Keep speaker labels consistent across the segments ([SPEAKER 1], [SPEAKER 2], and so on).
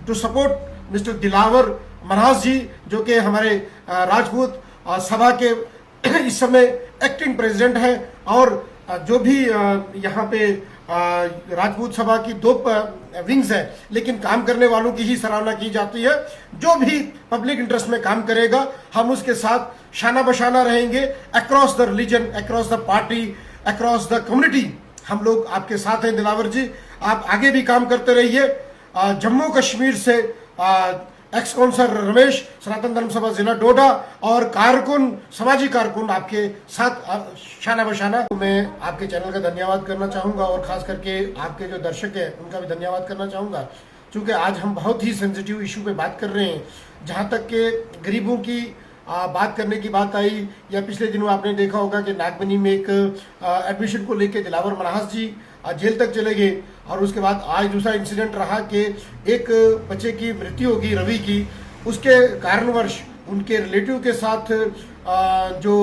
[SPEAKER 1] To support mister Dilawar Manhas ji, जो कि हमारे राजपूत सभा के इस समय एक्टिंग प्रेसिडेंट हैं। और जो भी यहाँ पे राजपूत सभा की दो विंग्स है, लेकिन काम करने वालों की ही सराहना की जाती है। जो भी पब्लिक इंटरेस्ट में काम करेगा हम उसके साथ शाना बशाना रहेंगे। Across the religion, across the party, across the community हम लोग आपके साथ हैं। दिलावर जी, आप आगे भी काम करते रहिए। जम्मू कश्मीर से एक्स काउंसलर रमेश, सनातन धर्म सभा जिला डोडा और कारकुन, समाजी कारकुन आपके साथ शाना बशाना। मैं आपके चैनल का धन्यवाद करना चाहूँगा और खास करके आपके जो दर्शक हैं उनका भी धन्यवाद करना चाहूँगा, क्योंकि आज हम बहुत ही सेंसिटिव इशू पे बात कर रहे हैं। जहाँ तक के गरीबों की बात करने की बात आई, या पिछले दिनों आपने देखा होगा कि नागबनी में एक एडमिशन को लेकर दिलावर मनहास जी जेल तक चले गए। और उसके बाद आज दूसरा इंसिडेंट रहा कि एक बच्चे की मृत्यु होगी रवि की। उसके कारणवश उनके रिलेटिव के साथ जो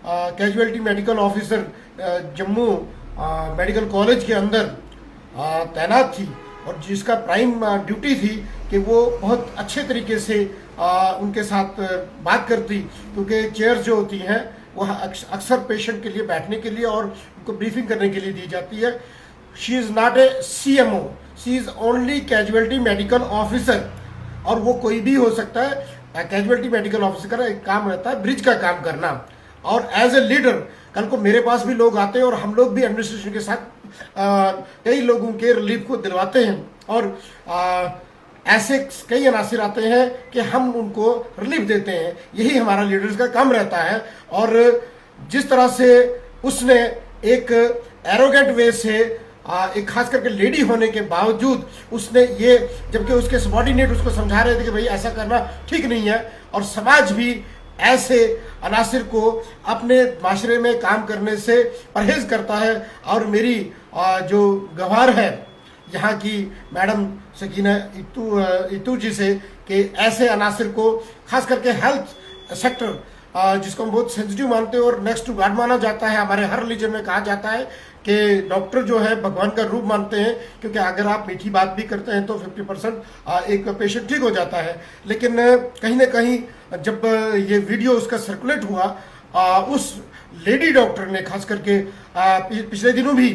[SPEAKER 1] casualty medical officer Jammu medical college के अंदर तैनात थी, और जिसका प्राइम ड्यूटी थी कि वो बहुत अच्छे तरीके से उनके साथ बात करती, क्योंकि चेयर्स जो होती हैं वह अक्सर पेशेंट के लिए बैठने के लिए और उनको ब्रीफिंग करने के लिए दी जाती है। She is not a CMO, she is only casualty medical officer. और वो कोई भी हो सकता है। कैजुअलिटी मेडिकल ऑफिसर का एक काम रहता है ब्रिज का काम करना। और एज ए लीडर कल को मेरे पास भी लोग आते हैं और हम लोग भी एडमिनिस्ट्रेशन के साथ कई लोगों के रिलीफ को दिलवाते हैं। और ऐसे कई अनासिर आते हैं कि हम उनको रिलीफ देते हैं। यही हमारा लीडर्स का काम रहता है। और जिस तरह से उसने एक एरोगेंट वे से एक खास करके लेडी होने के बावजूद उसने ये, जबकि उसके सबॉर्डिनेट उसको समझा रहे थे कि भाई ऐसा करना ठीक नहीं है, और समाज भी ऐसे अनासिर को अपने माशरे में काम करने से परहेज करता है। और मेरी जो गवार है यहाँ की मैडम सकीना इतू जी से कि ऐसे अनासिर को, खास करके हेल्थ सेक्टर जिसको हम बहुत सेंसिटिव मानते हैं और नेक्स्ट टू गॉड माना जाता है, हमारे हर रिलीजन में कहा जाता है कि डॉक्टर जो है भगवान का रूप मानते हैं, क्योंकि अगर आप मीठी बात भी करते हैं तो 50% एक पेशेंट ठीक हो जाता है। लेकिन कहीं ना कहीं जब ये वीडियो उसका सर्कुलेट हुआ, उस लेडी डॉक्टर ने खास करके पिछले दिनों भी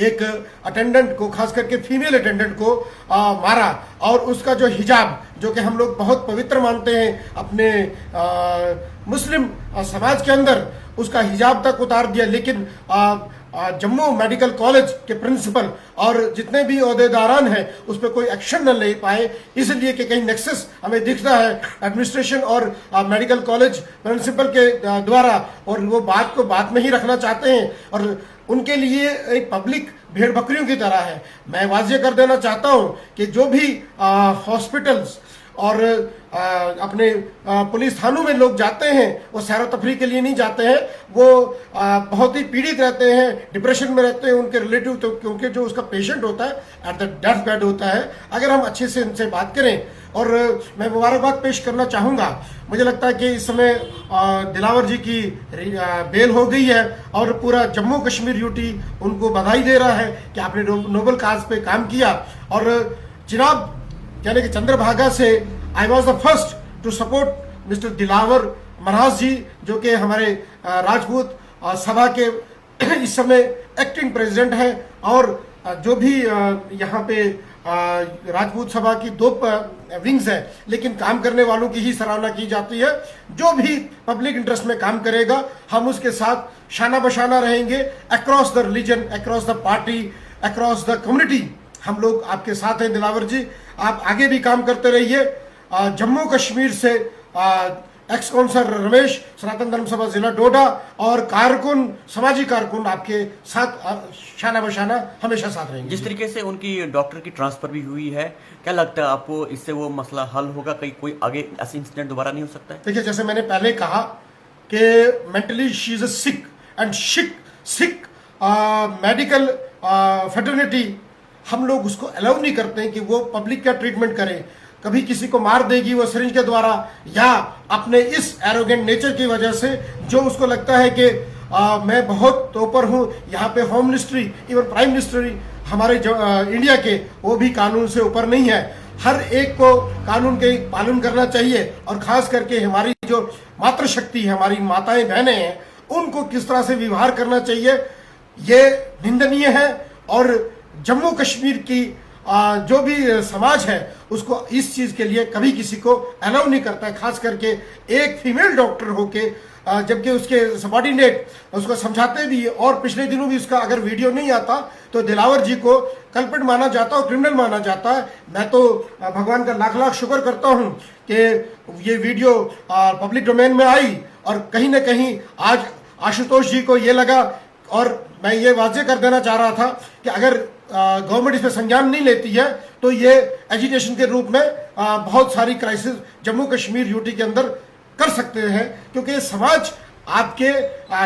[SPEAKER 1] एक अटेंडेंट को, खास करके फीमेल अटेंडेंट को मारा। और उसका जो हिजाब, जो कि हम लोग बहुत पवित्र मानते हैं अपने मुस्लिम समाज के अंदर, उसका हिजाब तक उतार दिया। लेकिन जम्मू मेडिकल कॉलेज के प्रिंसिपल और जितने भी ओहदेदारान हैं उस पर कोई एक्शन न ले पाए, इसलिए कि कहीं नेक्सस हमें दिखता है एडमिनिस्ट्रेशन और मेडिकल कॉलेज प्रिंसिपल के द्वारा, और वो बात को बात में ही रखना चाहते हैं और उनके लिए एक पब्लिक भेड़ बकरियों की तरह है। मैं वाज़ेह कर देना चाहता हूं कि जो भी हॉस्पिटल्स और अपने पुलिस थानों में लोग जाते हैं वो सैर तफरी के लिए नहीं जाते हैं। वो बहुत ही पीड़ित रहते हैं, डिप्रेशन में रहते हैं उनके रिलेटिव, तो क्योंकि जो उसका पेशेंट होता है एट द डेथ बेड होता है। अगर हम अच्छे से उनसे बात करें, और मैं मुबारकबाद पेश करना चाहूँगा, मुझे लगता है कि इस समय दिलावर जी की बेल हो गई है और पूरा जम्मू कश्मीर यूटी उनको बधाई दे रहा है कि आपने नोबल काज पे काम किया। और जनाब यानी कि चंद्रभागा से I was the first to support mister Dilawar Manhas ji, जो कि हमारे राजपूत सभा के इस समय एक्टिंग प्रेसिडेंट हैं। और जो भी यहाँ पे राजपूत सभा की दो विंग्स है, लेकिन काम करने वालों की ही सराहना की जाती है। जो भी पब्लिक इंटरेस्ट में काम करेगा हम उसके साथ शाना बशाना रहेंगे। Across the religion, across the party, across the community हम लोग आपके साथ हैं। दिलावर जी, आप आगे भी काम करते रहिए। जम्मू कश्मीर से एक्स काउंसलर रमेश, सनातन धर्म सभा जिला डोडा और कारकुन, समाजी कारकुन आपके साथ शाना बशाना हमेशा साथ रहेंगे।
[SPEAKER 2] जिस तरीके से उनकी डॉक्टर की ट्रांसफर भी हुई है, क्या लगता है आपको इससे वो मसला हल होगा? कहीं कोई आगे ऐसे इंसिडेंट दोबारा नहीं हो सकता है?
[SPEAKER 1] देखिए, जैसे मैंने पहले कहा कि mentally she is sick and sick medical fraternity हम लोग उसको अलाउ नहीं करते हैं कि वो पब्लिक का ट्रीटमेंट करे। कभी किसी को मार देगी वो सिरिंज के द्वारा, या अपने इस एरोगेंट नेचर की वजह से जो उसको लगता है कि मैं बहुत ऊपर हूँ। यहाँ पे home ministry, even prime ministry हमारे जो इंडिया के, वो भी कानून से ऊपर नहीं है। हर एक को कानून के पालन करना चाहिए और खास करके हमारी जो मातृशक्ति है, हमारी माताएं बहनें हैं, उनको किस तरह से व्यवहार करना चाहिए ये निंदनीय है। और जम्मू कश्मीर की जो भी समाज है उसको इस चीज के लिए कभी किसी को अलाउ नहीं करता है, खास करके एक फीमेल डॉक्टर होके, जबकि उसके सबॉर्डिनेट उसको समझाते भी। और पिछले दिनों भी उसका अगर वीडियो नहीं आता तो दिलावर जी को कल्प्रिट माना जाता और क्रिमिनल माना जाता है। मैं तो भगवान का लाख लाख शुक्र करता हूं कि ये वीडियो पब्लिक डोमेन में आई और कहीं ना कहीं आज आशुतोष जी को ये लगा, और मैं ये वाजे कर देना चाह रहा था कि अगर गवर्नमेंट इस पर संज्ञान नहीं लेती है तो ये एजिटेशन के रूप में बहुत सारी क्राइसिस जम्मू कश्मीर यूटी के अंदर कर सकते हैं, क्योंकि समाज आपके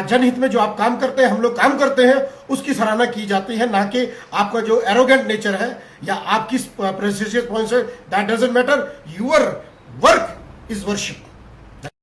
[SPEAKER 1] जनहित में जो आप काम करते हैं, हम लोग काम करते हैं, उसकी सराहना की जाती है, ना कि आपका जो एरोगेंट नेचर है या आपकी प्रेस्टिजियस पॉइंट से। That doesn't matter, your work is worship.